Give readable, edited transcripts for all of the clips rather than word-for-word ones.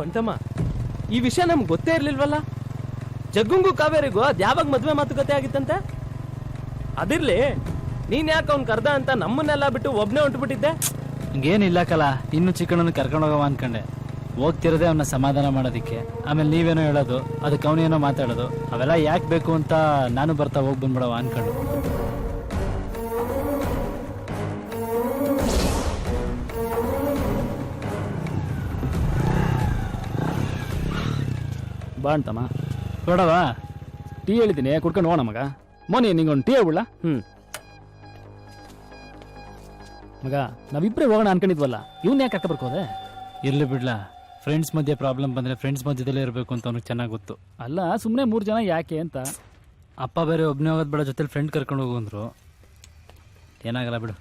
ಅಂತಮ್ಮ, ಈ ವಿಷಯ ನಮ್ಗೆ ಗೊತ್ತೇ ಇರ್ಲಿಲ್ವಲ್ಲ. ಜಗ್ಗುಂಗು ಕಾವೇರಿಗೂ ಅದ್ ಯಾವಾಗ ಮದ್ವೆ ಮಾತುಕತೆ ಆಗಿತ್ತಂತೆ? ಅದಿರ್ಲಿ, ನೀನ್ ಯಾಕೆ ಅವ್ನ್ ಕರ್ದ ಅಂತ ನಮ್ಮನ್ನೆಲ್ಲ ಬಿಟ್ಟು ಒಬ್ನೇ ಹೊಂಟ್ಬಿಟ್ಟಿದ್ದೆ? ಹಂಗೇನಿಲ್ಲ ಕಲ, ಇನ್ನು ಚಿಕ್ಕಣ್ಣನ ಕರ್ಕೊಂಡು ಹೋಗವ ಅನ್ಕೊಂಡೆ. ಹೋಗ್ತಿರೋದೆ ಅವನ್ನ ಸಮಾಧಾನ ಮಾಡೋದಿಕ್ಕೆ. ಆಮೇಲೆ ನೀವೇನೋ ಹೇಳೋದು, ಅದಕ್ಕೆ ಅವನೇನೋ ಮಾತಾಡೋದು, ಅವೆಲ್ಲ ಯಾಕೆ ಬೇಕು ಅಂತ ನಾನು ಬರ್ತಾ ಹೋಗಿ ಬಂದ್ಬಿಡವ ಅನ್ಕೊಂಡು. ಬಾ ಅಂತಮ್ಮ. ಬೇಡವ, ಟೀ ಹೇಳಿದ್ದೀನಿ, ಕುಡ್ಕೊಂಡು ಹೋಗೋಣ ಮಗ. ಮೋನಿ ನಿಂಗೊಂದು ಟೀ ಹೇಳ್ಬಿಡ್ಲ? ಮಗ, ನಾವಿಬ್ಬರೇ ಹೋಗೋಣ ಅನ್ಕೊಂಡಿದ್ವಲ್ಲ, ಇವನ್ ಯಾಕೆ ಅಕ್ಕ ಬರ್ಕೋದೆ? ಇರ್ಲಿ ಬಿಡ್ಲಾ, ಫ್ರೆಂಡ್ಸ್ ಮಧ್ಯೆ ಪ್ರಾಬ್ಲಮ್ ಬಂದರೆ ಫ್ರೆಂಡ್ಸ್ ಮಧ್ಯದಲ್ಲೇ ಇರಬೇಕು ಅಂತ ಅವ್ನಿಗೆ ಚೆನ್ನಾಗಿ ಗೊತ್ತು. ಅಲ್ಲ, ಸುಮ್ಮನೆ 3 ಜನ ಯಾಕೆ ಅಂತ. ಅಪ್ಪ ಬೇರೆ ಒಬ್ಬನೇ ಹೋಗೋದು ಬೇಡ, ಜೊತೆಲಿ ಫ್ರೆಂಡ್ ಕರ್ಕೊಂಡು ಹೋಗು ಅಂದರು. ಏನಾಗಲ್ಲ ಬಿಡು.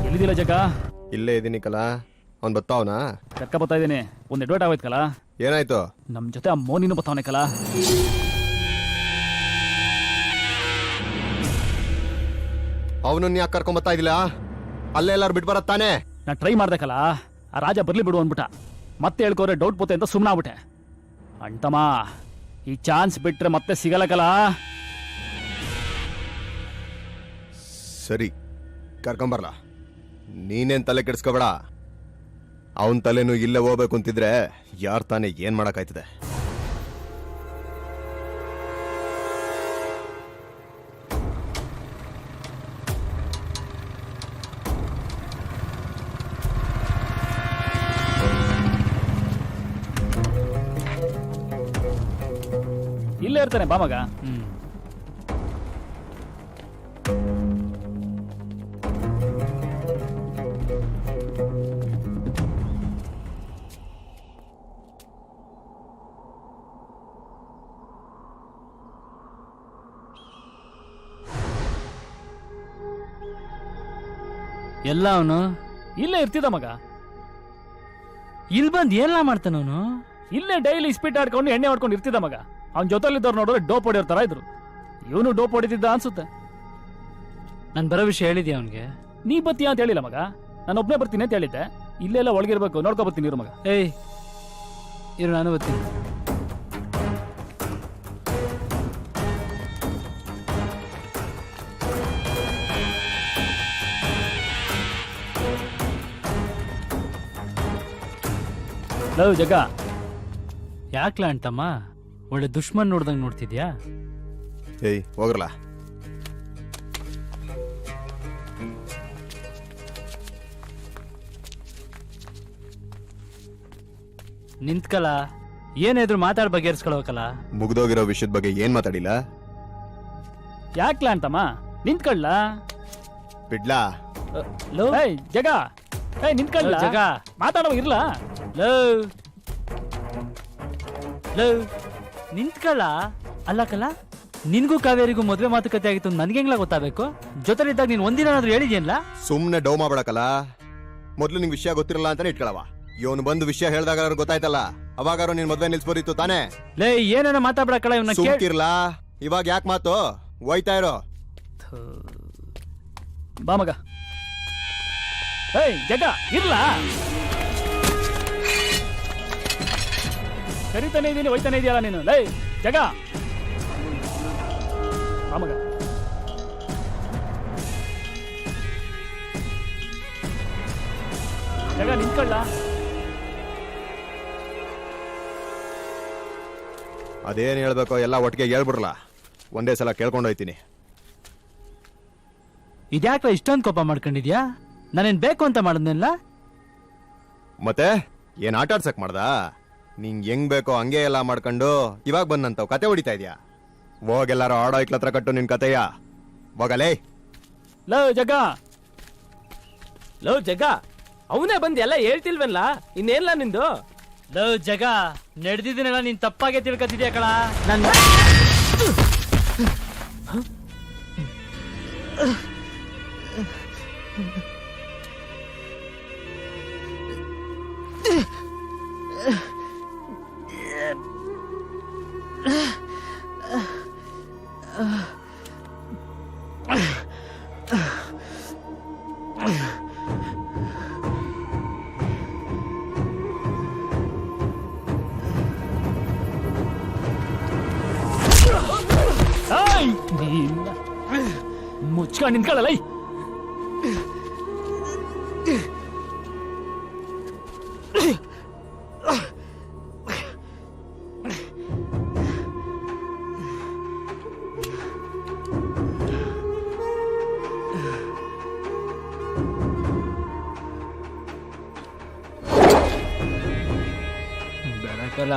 ಎಲ್ಲಿದಿಲ್ಲ ಜಗ? ಇಲ್ಲೇ ಇದೀನಿ ಕಲ. ಅವ್ನು ಬತ್ತಾವನಾ? ಕರ್ಕ ಬರ್ತಾ ಇದ್ದೀನಿ. ಒಂದು ಎಡ್ವರ್ಟ್ ಆಗೋಯ್ತು ಕಲ. ಏನಾಯ್ತು? ನಮ್ಮ ಜೊತೆ ಆ ಮೋನಿನೂ ಬತ್ತಾವನೆ ಕಲ. ಅವನನ್ನ ಯಾಕೆ ಕರ್ಕೊಂಬತ್ತಾ ಇದಿಲ್ಲ? ಅಲ್ಲೇ ಎಲ್ಲಾರು ಬಿಟ್ಟು ಬರತ್ತಾನೆ. ನಾನು ಟ್ರೈ ಮಾಡ್ದೆ ಕಲ, ಆ ರಾಜ ಬರ್ಲಿ ಬಿಡು ಅಂದ್ಬಿಟ್ಟ. ಮತ್ತೆ ಹೇಳ್ಕೋರೆ ಡೌಟ್ ಪೋತೆ ಅಂತ ಸುಮ್ಮನಾಗ್ಬಿಟ್ಟೆ. ಅಂಟಮ್ಮ, ಈ ಚಾನ್ಸ್ ಬಿಟ್ರೆ ಮತ್ತೆ ಸಿಗಲ್ಲ ಕಲ. ಸರಿ, ಕರ್ಕೊಂಬರ್ಲ. ನೀನೇನ್ ತಲೆ ಕೆಡಿಸ್ಕೋಬೇಡ. ಅವನ್ ತಲೆನೂ ಇಲ್ಲೇ ಹೋಗ್ಬೇಕು ಅಂತಿದ್ರೆ ಯಾರ್ ತಾನೇ ಏನ್ ಮಾಡಕ್ಕಾಯ್ತದೆ? ಇಲ್ಲೇ ಇರ್ತಾನೆ ಬಾ ಮಗ. ಎಲ್ಲ ಅವನು ಇಲ್ಲೇ ಇರ್ತಿದ್ದ ಮಗ. ಇಲ್ಲಿ ಬಂದು ಏನೆಲ್ಲ ಮಾಡ್ತಾನ ಅವನು? ಇಲ್ಲೇ ಡೈಲಿ ಸ್ಪೀಡ್ ಆಡ್ಕೊಂಡು ಎಣ್ಣೆ ಹೊಡ್ಕೊಂಡು ಇರ್ತಿದ್ದ ಮಗ. ಅವ್ನ ಜೊತೆಲಿದ್ದವ್ರು ನೋಡಿದ್ರೆ ಡೋಪ್ ಹೊಡಿಯೋರ್ ತರ ಇದ್ರು. ಇವನು ಡೋಪ್ ಹೊಡಿತಿದ್ದ ಅನ್ಸುತ್ತೆ. ನಾನು ಬರೋ ವಿಷಯ ಹೇಳಿದ್ಯಾ ಅವನಿಗೆ? ನೀ ಬತ್ತೀಯ ಅಂತ ಹೇಳಿಲ್ಲ ಮಗ, ನಾನು ಒಬ್ಬನೇ ಬರ್ತೀನಿ ಅಂತ ಹೇಳಿದ್ದೆ. ಇಲ್ಲೆಲ್ಲ ಒಳಗಿರ್ಬೇಕು, ನೋಡ್ಕೊ ಬರ್ತೀನಿ ಇರು ಮಗ. ಏಯ್ ಇರು, ನಾನು ಬರ್ತೀನಿ. ಲವ್ ಜಗ, ಯಾಕ್ಲ ಅಂತಮ್ಮ ಒಳ್ಳೆ ದುಶ್ಮನ್ ನೋಡ್ದಂಗೆ ನೋಡ್ತಿದ್ಯಾ? ಏಯ್ ಹೋಗ್ರಲ್ಲ. ನಿಂತ್ಕಲ, ಏನಾದ್ರು ಮಾತಾಡ್ ಬಗೆಹರಿಸ್ಕೊಳ್ಬೇಕಲ್ಲ. ಮುಗ್ದೋಗಿರೋ ವಿಷಯದ ಬಗ್ಗೆ ಏನ್ ಮಾತಾಡಿಲ್ಲ? ಯಾಕ್ಲ ಅಂತಮ್ಮ ನಿಂತ್ಕೊಳ್ಳ. ಬಿಡ್ಲಾ? ಏಯ್ ಜಗ, ಏಯ್ ನಿಂತ್ಕೊಳ್ಳ ಜಗ, ಮಾತಾಡೋ ಇರ್ಲ. ನಿಂತ್ಕಲ್ಲ. ಅಲ್ಲ ಕಲ, ನಿನ್ಗೂ ಕಾವೇರಿಗೂ ಮದ್ವೆ ಮಾತುಕತೆ ಆಗಿತ್ತು ನನ್ಗೆ ಹೆಂಗ್ಲ ಗೊತ್ತಾಗಬೇಕು? ಜೊತೆಲಿದ್ದಾಗ ನೀನ್ ಒಂದಿನಾದ್ರೂ ಹೇಳಿದ್ಯಲ್ಲ. ಸುಮ್ನೆ ಡೌ ಮಾಡ್ಬೇಕಲ್ಲ. ಮೊದ್ಲು ನಿಂಗೆ ವಿಷಯ ಗೊತ್ತಿರಲ್ಲ ಅಂತಾನೆ ಇಟ್ಕೊಳವ. ಇವನು ಬಂದು ವಿಷಯ ಹೇಳ್ದಾಗ ಗೊತ್ತಾಯ್ತಲ್ಲ, ಅವಾಗಾರು ನಿನ್ ಮದ್ವೆ ನಿಲ್ಸ್ಬೋದಿತ್ತು ತಾನೇ. ಲೇ, ಏನೇನ ಮಾತಾಡ್ಬೇಕಲ್ಲ ಇವನ್ನ. ಸುಮ್ಕಿರ್ಲಾ, ಇವಾಗ ಯಾಕೆ ಮಾತು? ಹೋಯ್ತಾ ಇರೋ. ಬಾ ಮಗ. ಏಯ್ ಜಗ ಇರ್ಲ. ಕರಿತಾನೆ ಇದೀನಿ, ಹೋಯ್ತಾನೆ ಇದೆಯಲ್ಲ ನೀನು. ಲೇ ಜಗ, ಬಾ ಮಗ. ಜಗ ನಿಂತ್ಕೊಳ್ಳ. ಅದೇನ್ ಹೇಳ್ಬೇಕೋ ಎಲ್ಲ ಒಟ್ಟಿಗೆ ಹೇಳ್ಬಿಡ್ರಲ್ಲ. ಒಂದೇ ಸಲ ಕೇಳ್ಕೊಂಡೋಯ್ತೀನಿ. ಇದ್ಯಾಕ ಇಷ್ಟೊಂದು ಕೋಪ ಮಾಡ್ಕೊಂಡಿದ್ಯಾ? ನಾನೇನ್ ಬೇಕು ಅಂತ ಮಾಡಿದ್ನಿಲ್ಲ. ಮತ್ತೆ ಏನ್ ಆಟ ಆಡ್ಸಕ್ ಮಾಡ್ದ? ನಿಂಗ್ ಹೆಂಗ್ ಬೇಕೋ ಹಂಗೆ ಎಲ್ಲ ಮಾಡ್ಕೊಂಡು ಇವಾಗ ಬಂದಂತವ್ ಕತೆ ಹೊಡಿತಾ ಇದ್ಯಾ? ಹೋಗೆಲ್ಲಾರು ಆಡೋ ಇಕ್ಲತ್ರ ಕಟ್ಟು ನಿನ್ ಕತೆಯ. ಹೋಗಲೇ. ಲವ್ ಜಗ, ಲವ್ ಜಗ, ಅವನೇ ಬಂದು ಎಲ್ಲ ಹೇಳ್ತಿಲ್ವಲ್ಲ, ಇನ್ನೇನ್ಲ ನಿಂದು? ಲವ್ ಜಗ, ನಡೆದಿದ್ದೀನೆಲ್ಲ ನೀನ್ ತಪ್ಪಾಗೆ ತಿಳ್ಕೊತಿದ್ಯಾ ಕಳ. ನನ್ನ ಮುಚ್ಕೊಂಡು ನಿಂತ್ಕೊಳ್ಳಲ್ಲ. ಬೆಳಕಲ್ಲ